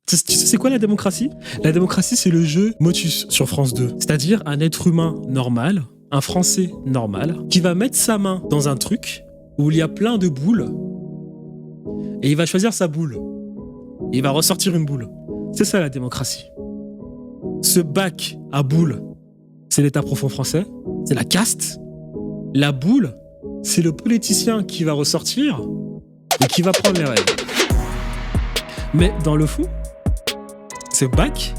Tu sais c'est quoi la démocratie? La démocratie, c'est le jeu Motus sur France 2. C'est-à-dire un être humain normal, un Français normal, qui va mettre sa main dans un truc où il y a plein de boules et il va choisir sa boule. Et il va ressortir une boule. C'est ça la démocratie. Ce bac à boules, c'est l'État profond français, c'est la caste. La boule, c'est le politicien qui va ressortir et qui va prendre les rênes. Mais dans le fond, ce bac,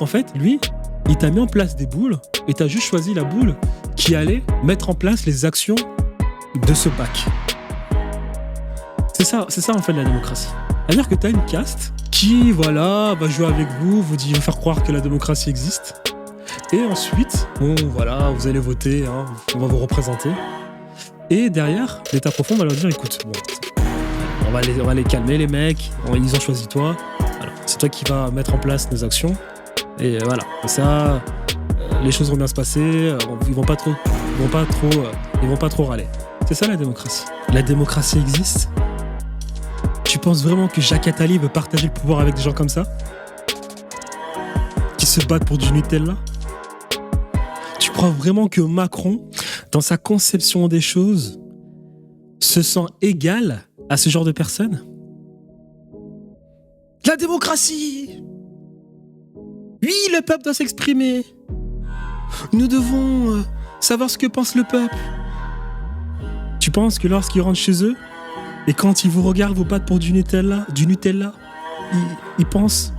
en fait, lui, il t'a mis en place des boules et t'as juste choisi la boule qui allait mettre en place les actions de ce bac. C'est ça en fait la démocratie. C'est-à-dire que t'as une caste qui, voilà, va jouer avec vous, vous faire croire que la démocratie existe. Et ensuite, bon, voilà, vous allez voter, hein, on va vous représenter. Et derrière, l'État profond va leur dire, écoute, bon, on va les calmer les mecs, ils ont choisi toi, alors, c'est toi qui vas mettre en place nos actions. Et voilà, et ça, les choses vont bien se passer, ils vont pas trop râler. C'est ça la démocratie. La démocratie existe. Tu penses vraiment que Jacques Attali veut partager le pouvoir avec des gens comme ça? Qui se battent pour du Nutella? Tu crois vraiment que Macron, dans sa conception des choses, se sent égal à ce genre de personnes? La démocratie! Oui, le peuple doit s'exprimer. Nous devons savoir ce que pense le peuple. Tu penses que lorsqu'ils rentrent chez eux, et quand ils vous regardent vous battre pour du Nutella, ils pensent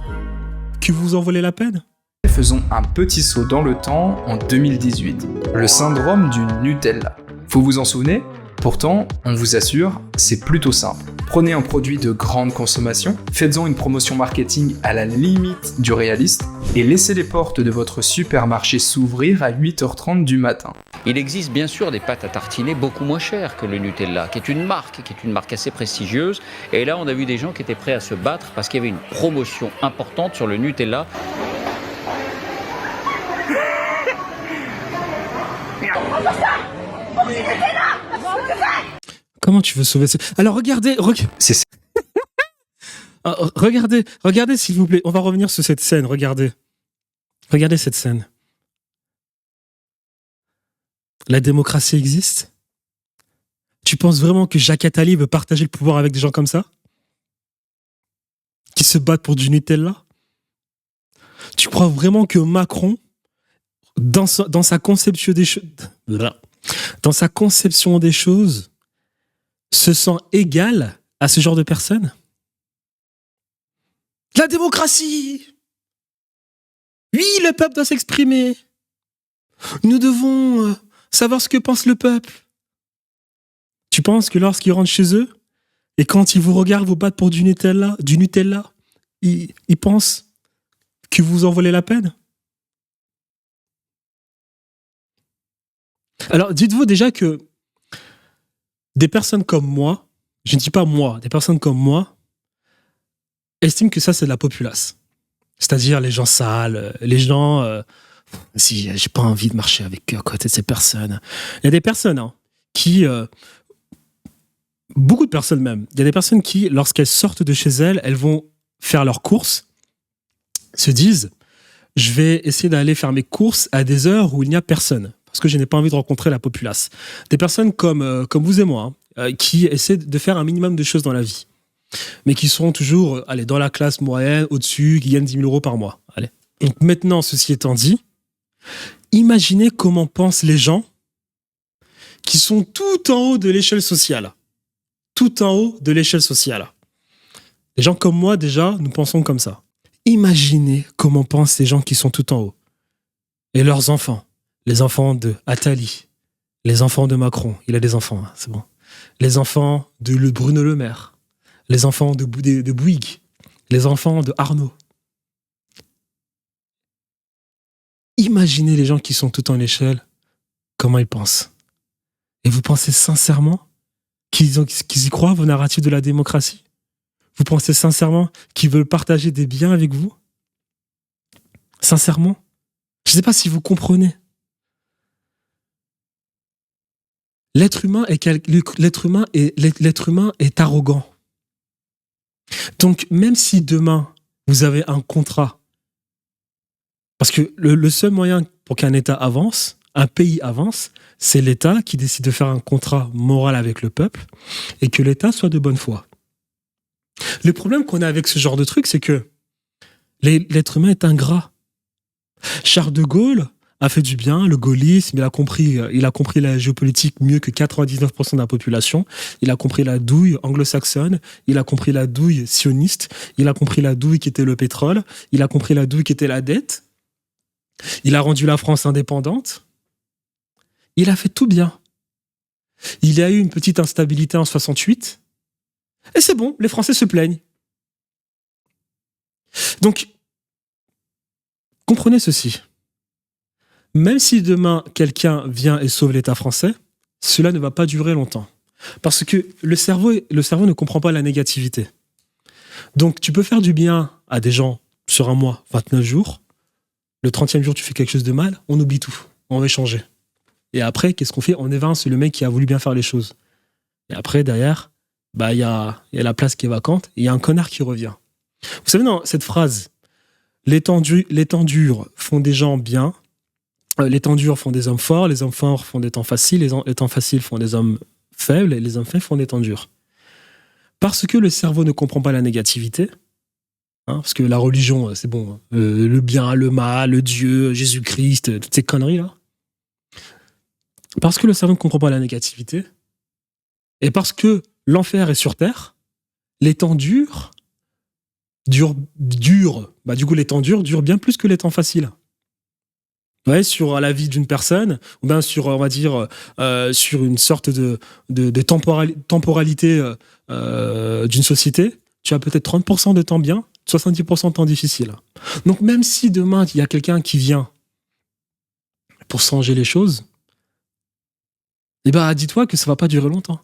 que vous en valez la peine? Faisons un petit saut dans le temps en 2018. Le syndrome du Nutella. Vous vous en souvenez? Pourtant, on vous assure, c'est plutôt simple. Prenez un produit de grande consommation, faites-en une promotion marketing à la limite du réaliste et laissez les portes de votre supermarché s'ouvrir à 8h30 du matin. Il existe bien sûr des pâtes à tartiner beaucoup moins chères que le Nutella, qui est une marque assez prestigieuse. Et là, on a vu des gens qui étaient prêts à se battre parce qu'il y avait une promotion importante sur le Nutella. Comment tu veux sauver ça? Alors regardez, regardez s'il vous plaît. On va revenir sur cette scène. Regardez cette scène. La démocratie existe? Tu penses vraiment que Jacques Attali veut partager le pouvoir avec des gens comme ça? Qui se battent pour du Nutella? Tu crois vraiment que Macron, dans sa conception des choses, se sent égal à ce genre de personnes? La démocratie! Oui, le peuple doit s'exprimer. Nous devons savoir ce que pense le peuple. Tu penses que lorsqu'ils rentrent chez eux, et quand ils vous regardent vous battre pour du Nutella, ils pensent que vous en valez la peine? Alors, dites-vous déjà que des personnes comme moi, je ne dis pas moi, des personnes comme moi, estiment que ça, c'est de la populace. C'est-à-dire les gens sales, les gens... si j'ai pas envie de marcher avec eux à côté de ces personnes. Il y a des personnes qui... beaucoup de personnes même. Il y a des personnes qui, lorsqu'elles sortent de chez elles, elles vont faire leurs courses, se disent, je vais essayer d'aller faire mes courses à des heures où il n'y a personne. Parce que je n'ai pas envie de rencontrer la populace. Des personnes comme vous et moi, qui essaient de faire un minimum de choses dans la vie, mais qui sont toujours dans la classe moyenne, au-dessus, qui gagnent 10 000 euros par mois. Allez. Donc maintenant, ceci étant dit, imaginez comment pensent les gens qui sont tout en haut de l'échelle sociale. Tout en haut de l'échelle sociale. Les gens comme moi, déjà, nous pensons comme ça. Imaginez comment pensent les gens qui sont tout en haut. Et leurs enfants. Les enfants de Attali, les enfants de Macron, il a des enfants, hein, c'est bon. Les enfants de Bruno Le Maire, les enfants de Bouygues, les enfants de Arnaud. Imaginez les gens qui sont tout en échelle, comment ils pensent. Et vous pensez sincèrement qu'ils y croient, vos narratifs de la démocratie? Vous pensez sincèrement qu'ils veulent partager des biens avec vous? Sincèrement? Je ne sais pas si vous comprenez. L'être humain est arrogant. Donc, même si demain, vous avez un contrat, parce que le seul moyen pour qu'un État avance, un pays avance, c'est l'État qui décide de faire un contrat moral avec le peuple et que l'État soit de bonne foi. Le problème qu'on a avec ce genre de truc, c'est que l'être humain est ingrat. Charles de Gaulle a fait du bien, le gaullisme, il a compris la géopolitique mieux que 99% de la population, il a compris la douille anglo-saxonne, il a compris la douille sioniste, il a compris la douille qui était le pétrole, il a compris la douille qui était la dette, il a rendu la France indépendante, il a fait tout bien. Il y a eu une petite instabilité en 68, et c'est bon, les Français se plaignent. Donc, comprenez ceci. Même si demain, quelqu'un vient et sauve l'État français, cela ne va pas durer longtemps. Parce que le cerveau ne comprend pas la négativité. Donc, tu peux faire du bien à des gens sur un mois, 29 jours. Le 30e jour, tu fais quelque chose de mal, on oublie tout. On va échanger. Et après, qu'est-ce qu'on fait? On évince le mec qui a voulu bien faire les choses. Et après, derrière, il y a la place qui est vacante et il y a un connard qui revient. Vous savez, dans cette phrase, les temps durs font des gens bien, les temps durs font des hommes forts, les hommes forts font des temps faciles, les temps faciles font des hommes faibles, et les hommes faibles font des temps durs. Parce que le cerveau ne comprend pas la négativité, parce que la religion, c'est bon, le bien, le mal, le Dieu, Jésus-Christ, toutes ces conneries-là. Parce que le cerveau ne comprend pas la négativité, et parce que l'enfer est sur Terre, les temps durs durent, du coup les temps durs durent bien plus que les temps faciles. Ouais, sur la vie d'une personne, ou bien sur, on va dire, sur une sorte de temporalité d'une société, tu as peut-être 30% de temps bien, 70% de temps difficile. Donc même si demain, il y a quelqu'un qui vient pour changer les choses, eh ben, dis-toi que ça va pas durer longtemps.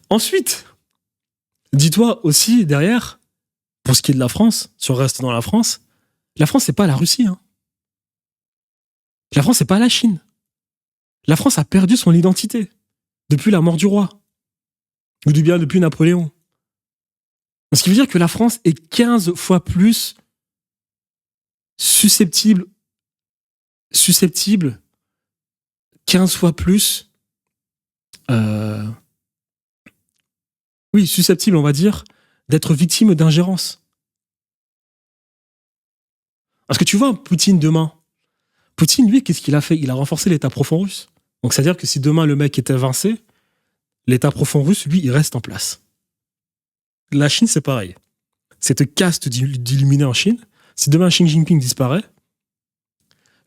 Ensuite, dis-toi aussi derrière, pour ce qui est de la France, si on reste dans la France, c'est pas la Russie, hein. La France, c'est pas la Chine. La France a perdu son identité depuis la mort du roi. Ou bien depuis Napoléon. Ce qui veut dire que la France est 15 fois plus susceptible 15 fois plus susceptible, on va dire, d'être victime d'ingérence. Parce que tu vois, Poutine, demain, lui, qu'est-ce qu'il a fait? Il a renforcé l'État profond russe. Donc, c'est-à-dire que si demain, le mec est évincé, l'État profond russe, lui, il reste en place. La Chine, c'est pareil. Cette caste d'illuminés en Chine, si demain Xi Jinping disparaît,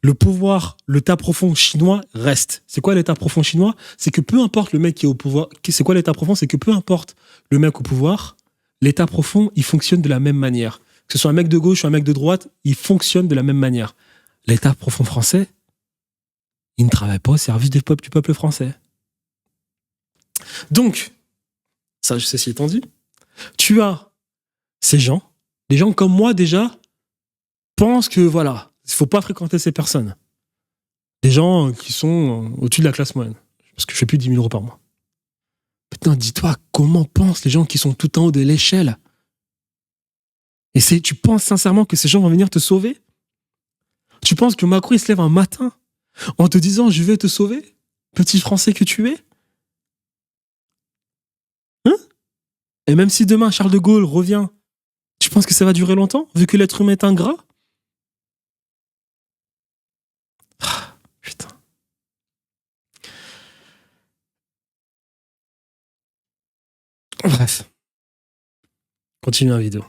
le pouvoir, l'État profond chinois reste. C'est quoi l'État profond chinois? C'est que peu importe le mec qui est au pouvoir. C'est quoi l'État profond? C'est que peu importe le mec au pouvoir, l'État profond, il fonctionne de la même manière. Que ce soit un mec de gauche ou un mec de droite, il fonctionne de la même manière. L'État profond français, il ne travaille pas au service du peuple français. Donc, ça, ceci étant dit, tu as ces gens, des gens comme moi déjà, pensent que voilà, il ne faut pas fréquenter ces personnes. Des gens qui sont au-dessus de la classe moyenne. Parce que je fais plus 10 000 euros par mois. Putain, dis-toi, comment pensent les gens qui sont tout en haut de l'échelle? Et tu penses sincèrement que ces gens vont venir te sauver? Tu penses que Macron, il se lève un matin en te disant « Je vais te sauver, petit Français que tu es » Hein? Et même si demain, Charles de Gaulle revient, tu penses que ça va durer longtemps, vu que l'être humain est ingrat? Ah, putain. Bref. Continue la vidéo.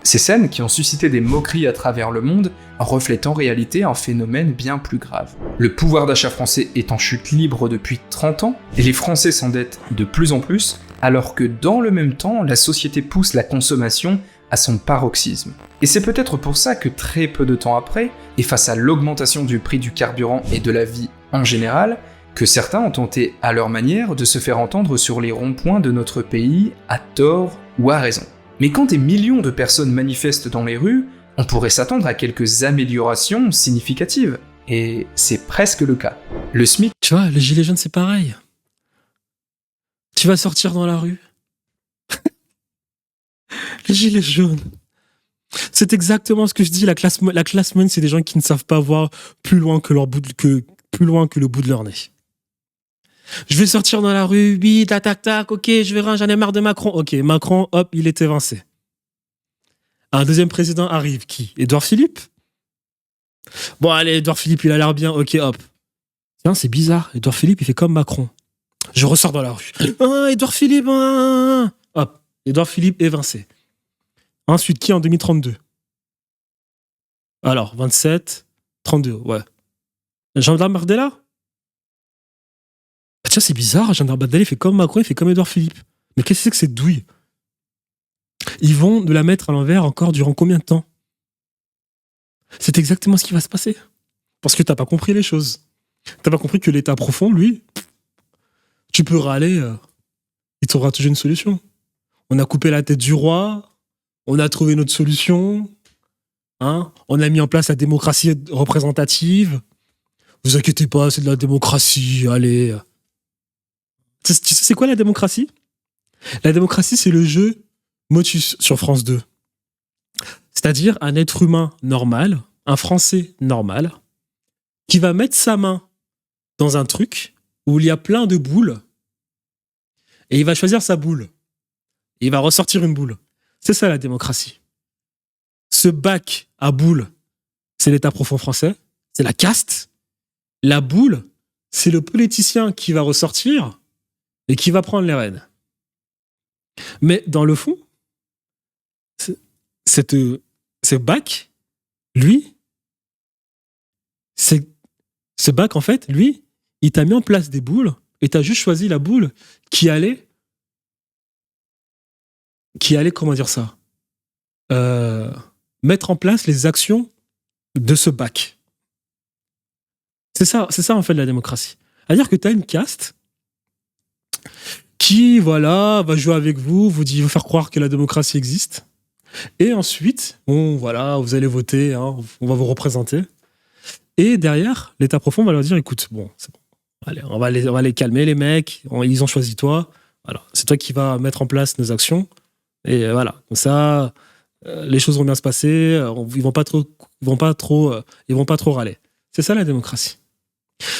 Ces scènes, qui ont suscité des moqueries à travers le monde, reflètent en réalité un phénomène bien plus grave. Le pouvoir d'achat français est en chute libre depuis 30 ans, et les Français s'endettent de plus en plus, alors que dans le même temps, la société pousse la consommation à son paroxysme. Et c'est peut-être pour ça que très peu de temps après, et face à l'augmentation du prix du carburant et de la vie en général, que certains ont tenté à leur manière de se faire entendre sur les ronds-points de notre pays, à tort ou à raison. Mais quand des millions de personnes manifestent dans les rues, on pourrait s'attendre à quelques améliorations significatives, et c'est presque le cas. Le SMIC, Tu vois, les gilets jaunes, c'est pareil. Tu vas sortir dans la rue. Les gilets jaunes. C'est exactement ce que je dis. La classe moyenne, c'est des gens qui ne savent pas voir plus loin que plus loin que le bout de leur nez. Je vais sortir dans la rue, oui, tac, tac, tac, ok, je verrai, j'en ai marre de Macron. Ok, Macron, hop, il est évincé. Un deuxième président arrive, qui? Édouard Philippe? Bon, allez, Édouard Philippe, il a l'air bien, ok, hop. Tiens, c'est bizarre, Édouard Philippe, il fait comme Macron. Je ressors dans la rue. Ah, Édouard Philippe, hop, Édouard Philippe évincé. Ensuite, qui en 2032? Alors, 27, 32, ouais. Jean-Bernard Bardella? Ah, tiens, c'est bizarre, Jean-Bernard Bardella, il fait comme Macron, il fait comme Édouard Philippe. Mais qu'est-ce que c'est que cette douille? Ils vont de la mettre à l'envers encore durant combien de temps? C'est exactement ce qui va se passer. Parce que t'as pas compris les choses. T'as pas compris que l'état profond, lui, tu peux râler, il t'aura toujours une solution. On a coupé la tête du roi, on a trouvé notre solution, hein, on a mis en place la démocratie représentative. Vous inquiétez pas, c'est de la démocratie, allez. Tu sais c'est quoi la démocratie? La démocratie, c'est le jeu Motus sur France 2. C'est-à-dire un être humain normal, un Français normal, qui va mettre sa main dans un truc où il y a plein de boules et il va choisir sa boule. Et il va ressortir une boule. C'est ça la démocratie. Ce bac à boules, c'est l'état profond français, c'est la caste. La boule, c'est le politicien qui va ressortir et qui va prendre les rênes. Mais dans le fond, ce bac, lui, ce bac, en fait, lui, il t'a mis en place des boules et t'as juste choisi la boule qui allait, comment dire ça, mettre en place les actions de ce bac. C'est ça en fait la démocratie. C'est-à-dire que t'as une caste qui, voilà, va jouer avec vous, vous faire croire que la démocratie existe. Et ensuite, bon, voilà, vous allez voter, hein, on va vous représenter. Et derrière, l'état profond va leur dire, écoute, bon, c'est bon. Allez, on va les calmer, les mecs. Ils ont choisi toi. Voilà, c'est toi qui vas mettre en place nos actions. Et voilà, comme ça, les choses vont bien se passer. Ils vont pas trop râler. C'est ça la démocratie.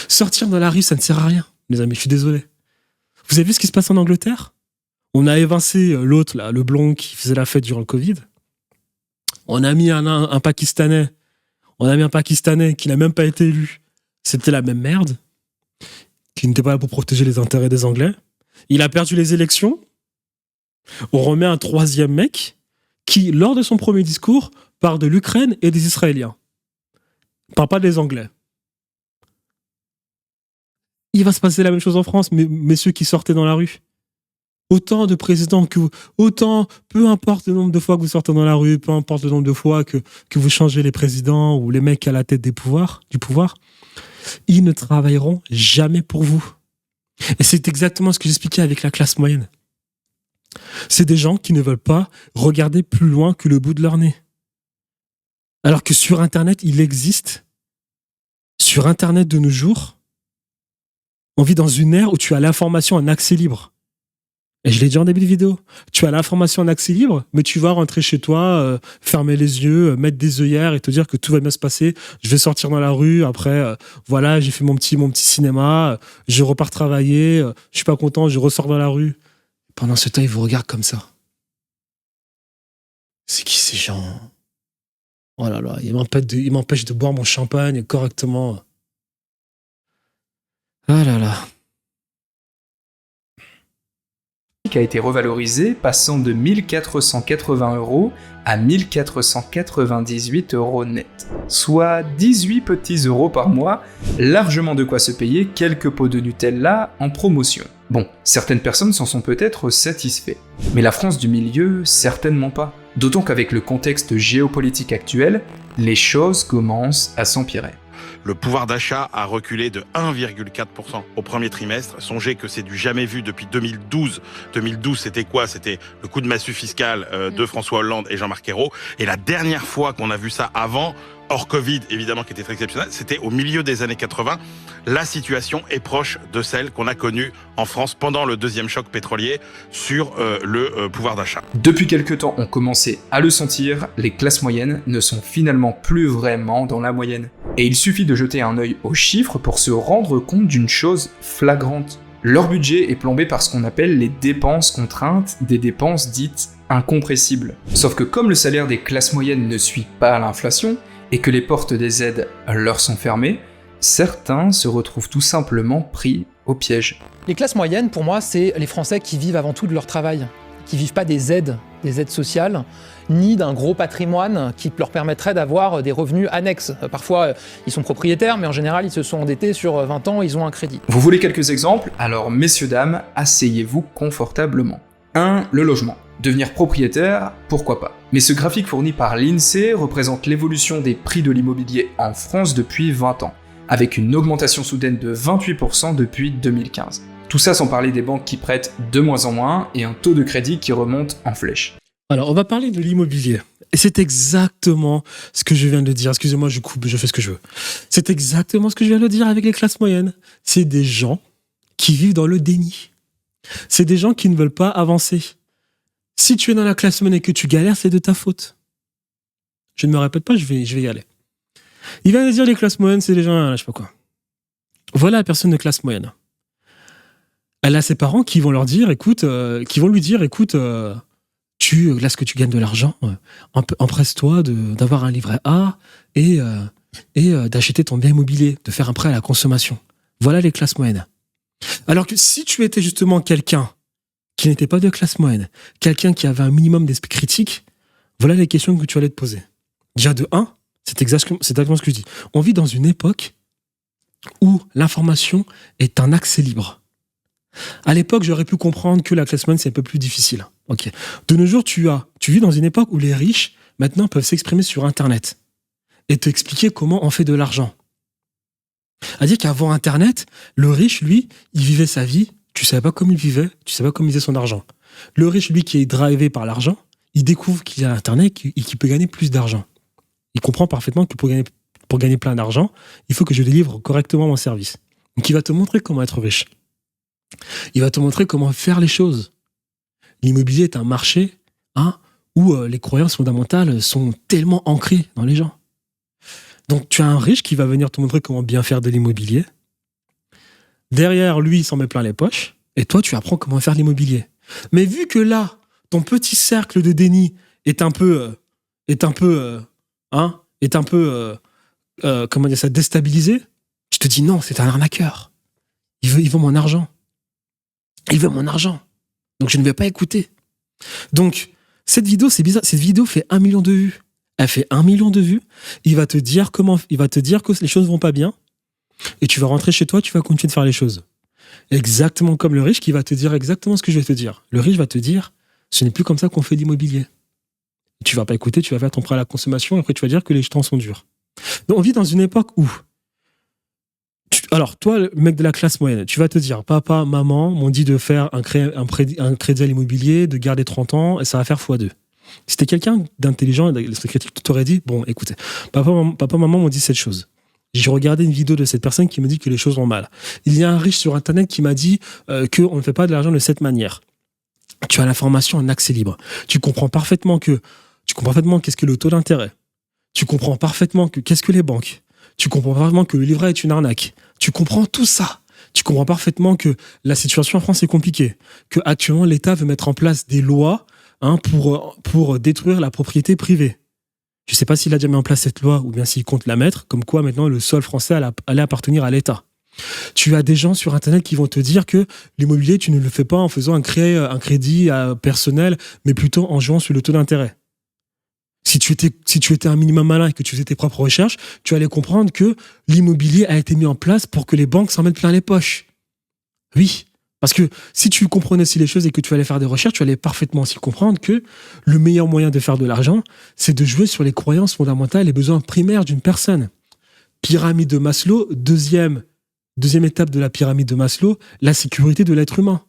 Sortir dans la rue, ça ne sert à rien, les amis. Je suis désolé. Vous avez vu ce qui se passe en Angleterre? On a évincé l'autre, là, le blond qui faisait la fête durant le Covid. On a mis un Pakistanais. On a mis un Pakistanais qui n'a même pas été élu. C'était la même merde. Qui n'était pas là pour protéger les intérêts des Anglais. Il a perdu les élections. On remet un troisième mec qui, lors de son premier discours, parle de l'Ukraine et des Israéliens. Il ne parle pas des Anglais. Il va se passer la même chose en France, messieurs qui sortaient dans la rue. Autant de présidents que vous, peu importe le nombre de fois que vous sortez dans la rue, peu importe le nombre de fois que vous changez les présidents ou les mecs à la tête du pouvoir, ils ne travailleront jamais pour vous. Et c'est exactement ce que j'expliquais avec la classe moyenne. C'est des gens qui ne veulent pas regarder plus loin que le bout de leur nez. Alors que sur Internet, il existe. Sur Internet de nos jours, on vit dans une ère où tu as l'information en accès libre. Et je l'ai dit en début de vidéo. Tu as l'information en accès libre, mais tu vas rentrer chez toi, fermer les yeux, mettre des œillères et te dire que tout va bien se passer. Je vais sortir dans la rue, après, voilà, j'ai fait mon petit cinéma, je repars travailler, je suis pas content, je ressors dans la rue. Pendant ce temps, ils vous regardent comme ça. C'est qui ces gens? Oh là là, ils m'empêchent de boire mon champagne correctement. Ah là là. A été revalorisé, passant de 1480 € à 1498 € net, soit 18 petits euros par mois, largement de quoi se payer quelques pots de Nutella en promotion. Bon, certaines personnes s'en sont peut-être satisfaits, mais la France du milieu, certainement pas. D'autant qu'avec le contexte géopolitique actuel, les choses commencent à s'empirer. Le pouvoir d'achat a reculé de 1,4% au premier trimestre. Songez que c'est du jamais vu depuis 2012. 2012, c'était quoi? C'était le coup de massue fiscal de François Hollande et Jean-Marc Ayrault. Et la dernière fois qu'on a vu ça avant, hors Covid, évidemment, qui était très exceptionnel, c'était au milieu des années 80. La situation est proche de celle qu'on a connue en France pendant le deuxième choc pétrolier sur le pouvoir d'achat. Depuis quelques temps, on commençait à le sentir, les classes moyennes ne sont finalement plus vraiment dans la moyenne. Et il suffit de jeter un œil aux chiffres pour se rendre compte d'une chose flagrante. Leur budget est plombé par ce qu'on appelle les dépenses contraintes, des dépenses dites incompressibles. Sauf que comme le salaire des classes moyennes ne suit pas l'inflation, et que les portes des aides leur sont fermées, certains se retrouvent tout simplement pris au piège. Les classes moyennes, pour moi, c'est les Français qui vivent avant tout de leur travail, qui vivent pas des aides sociales, ni d'un gros patrimoine qui leur permettrait d'avoir des revenus annexes. Parfois, ils sont propriétaires, mais en général, ils se sont endettés sur 20 ans, ils ont un crédit. Vous voulez quelques exemples? Alors, messieurs, dames, asseyez-vous confortablement. 1. Le logement. Devenir propriétaire, pourquoi pas. Mais ce graphique fourni par l'INSEE représente l'évolution des prix de l'immobilier en France depuis 20 ans, avec une augmentation soudaine de 28% depuis 2015. Tout ça sans parler des banques qui prêtent de moins en moins et un taux de crédit qui remonte en flèche. Alors, on va parler de l'immobilier. Et c'est exactement ce que je viens de dire. Excusez-moi, je coupe, je fais ce que je veux. C'est exactement ce que je viens de dire avec les classes moyennes. C'est des gens qui vivent dans le déni. C'est des gens qui ne veulent pas avancer. Si tu es dans la classe moyenne et que tu galères, c'est de ta faute. Je ne me répète pas, je vais y aller. Il vient de dire les classes moyennes, c'est les gens, je sais pas quoi. Voilà la personne de classe moyenne. Elle a ses parents qui vont lui dire, écoute, là, ce que tu gagnes de l'argent, empresse-toi d'avoir un livret A et d'acheter ton bien immobilier, de faire un prêt à la consommation. Voilà les classes moyennes. Alors que si tu étais justement quelqu'un qui n'était pas de classe moyenne, quelqu'un qui avait un minimum d'esprit critique, voilà les questions que tu allais te poser. Déjà de 1, c'est exactement ce que je dis. On vit dans une époque où l'information est un accès libre. À l'époque, j'aurais pu comprendre que la classe moyenne, c'est un peu plus difficile. Ok. De nos jours, tu vis dans une époque où les riches, maintenant, peuvent s'exprimer sur Internet et t'expliquer comment on fait de l'argent. C'est-à-dire qu'avant Internet, le riche, lui, il vivait sa vie. Tu savais pas comment il vivait, tu savais pas comment il faisait son argent. Le riche, lui, qui est drivé par l'argent, il découvre qu'il y a Internet et qu'il peut gagner plus d'argent. Il comprend parfaitement que pour gagner plein d'argent, il faut que je délivre correctement mon service. Donc il va te montrer comment être riche. Il va te montrer comment faire les choses. L'immobilier est un marché où les croyances fondamentales sont tellement ancrées dans les gens. Donc tu as un riche qui va venir te montrer comment bien faire de l'immobilier. Derrière, lui, il s'en met plein les poches. Et toi, tu apprends comment faire l'immobilier. Mais vu que là, ton petit cercle de déni est un peu déstabilisé, tu te dis non, c'est un arnaqueur. Il veut mon argent. Il veut mon argent. Donc je ne vais pas écouter. Donc, cette vidéo, c'est bizarre. Cette vidéo fait 1 million de vues. Elle fait 1 million de vues. Il va te dire que les choses vont pas bien. Et tu vas rentrer chez toi, tu vas continuer de faire les choses. Exactement comme le riche qui va te dire exactement ce que je vais te dire. Le riche va te dire, ce n'est plus comme ça qu'on fait l'immobilier. Tu vas pas écouter, tu vas faire ton prêt à la consommation et après tu vas dire que les temps sont durs. Donc on vit dans une époque où... Alors toi, le mec de la classe moyenne, tu vas te dire, papa, maman m'ont dit de faire un crédit à l'immobilier, de garder 30 ans et ça va faire x2. Si t'es quelqu'un d'intelligent, l'esprit critique, tu t'aurais dit, bon écoutez, papa, maman m'ont dit cette chose. J'ai regardé une vidéo de cette personne qui me dit que les choses vont mal. Il y a un riche sur Internet qui m'a dit qu'on ne fait pas de l'argent de cette manière. Tu as l'information en accès libre. Tu comprends parfaitement qu'est-ce que le taux d'intérêt. Tu comprends parfaitement qu'est-ce que les banques. Tu comprends parfaitement que le livret est une arnaque. Tu comprends tout ça. Tu comprends parfaitement que la situation en France est compliquée. Que actuellement l'État veut mettre en place des lois pour détruire la propriété privée. Je ne sais pas s'il a déjà mis en place cette loi ou bien s'il compte la mettre, comme quoi maintenant le sol français allait appartenir à l'État. Tu as des gens sur Internet qui vont te dire que l'immobilier, tu ne le fais pas en faisant un crédit personnel, mais plutôt en jouant sur le taux d'intérêt. Si tu étais un minimum malin et que tu faisais tes propres recherches, tu allais comprendre que l'immobilier a été mis en place pour que les banques s'en mettent plein les poches. Oui, parce que si tu comprenais aussi les choses et que tu allais faire des recherches, tu allais parfaitement aussi comprendre que le meilleur moyen de faire de l'argent, c'est de jouer sur les croyances fondamentales et les besoins primaires d'une personne. pyramide de Maslow, deuxième étape de la pyramide de Maslow, la sécurité de l'être humain.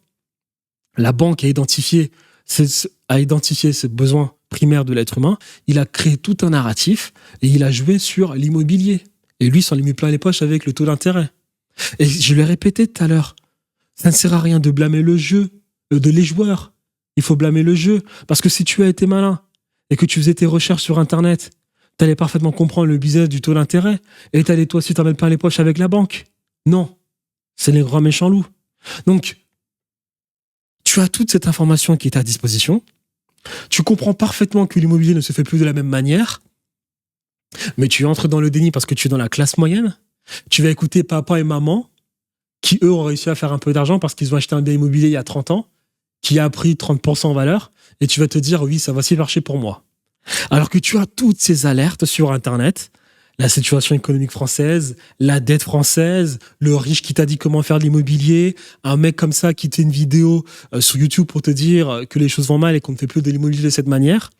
La banque a identifié ce besoin primaire de l'être humain, il a créé tout un narratif et il a joué sur l'immobilier. Et lui, s'en est mis plein les poches avec le taux d'intérêt. Et je l'ai répété tout à l'heure, ça ne sert à rien de blâmer le jeu, les joueurs. Il faut blâmer le jeu. Parce que si tu as été malin et que tu faisais tes recherches sur Internet, tu allais parfaitement comprendre le business du taux d'intérêt et tu allais toi aussi t'en mettre plein les poches avec la banque. Non, c'est les grands méchants loups. Donc, tu as toute cette information qui est à ta disposition. Tu comprends parfaitement que l'immobilier ne se fait plus de la même manière, mais tu entres dans le déni parce que tu es dans la classe moyenne. Tu vas écouter papa et maman qui, eux, ont réussi à faire un peu d'argent parce qu'ils ont acheté un bien immobilier il y a 30 ans, qui a pris 30% en valeur, et tu vas te dire, oui, ça va aussi marcher pour moi. Alors que tu as toutes ces alertes sur Internet, la situation économique française, la dette française, le riche qui t'a dit comment faire de l'immobilier, un mec comme ça qui te fait une vidéo sur YouTube pour te dire que les choses vont mal et qu'on ne fait plus de l'immobilier de cette manière.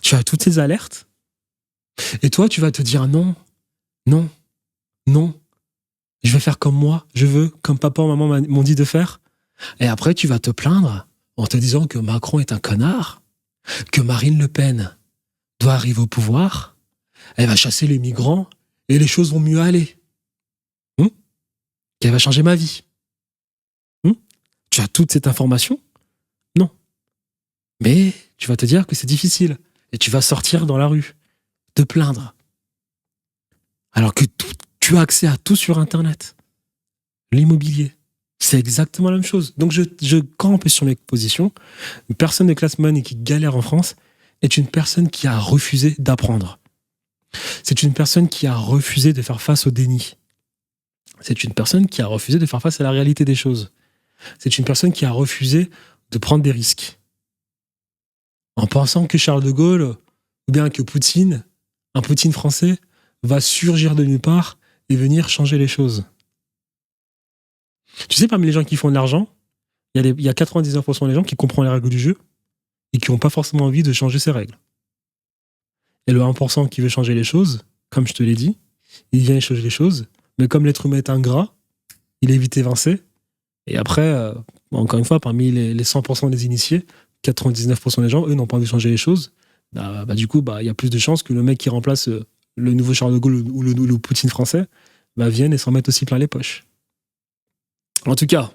Tu as toutes ces alertes. Et toi, tu vas te dire non, non, non. Je vais faire comme moi, je veux, comme papa et maman m'ont dit de faire. Et après, tu vas te plaindre en te disant que Macron est un connard, que Marine Le Pen doit arriver au pouvoir, elle va chasser les migrants et les choses vont mieux aller. Qu'elle va changer ma vie. Tu as toute cette information? Non. Mais tu vas te dire que c'est difficile et tu vas sortir dans la rue, te plaindre. Alors que tu as accès à tout sur Internet. L'immobilier, c'est exactement la même chose. Donc je campe sur mes positions. Une personne de classe moyenne qui galère en France est une personne qui a refusé d'apprendre. C'est une personne qui a refusé de faire face au déni. C'est une personne qui a refusé de faire face à la réalité des choses. C'est une personne qui a refusé de prendre des risques. En pensant que Charles de Gaulle, ou bien que Poutine, un Poutine français, va surgir de nulle part et venir changer les choses. Tu sais, parmi les gens qui font de l'argent, il y a 99% des gens qui comprennent les règles du jeu et qui n'ont pas forcément envie de changer ces règles. Et le 1% qui veut changer les choses, comme je te l'ai dit, il vient changer les choses, mais comme l'être humain est ingrat, il est vite évincé. Et après, encore une fois, parmi les 100% des initiés, 99% des gens, eux, n'ont pas envie de changer les choses. Du coup, il y a plus de chances que le mec qui remplace le nouveau Charles de Gaulle ou le Poutine français vienne et s'en mette aussi plein les poches. En tout cas,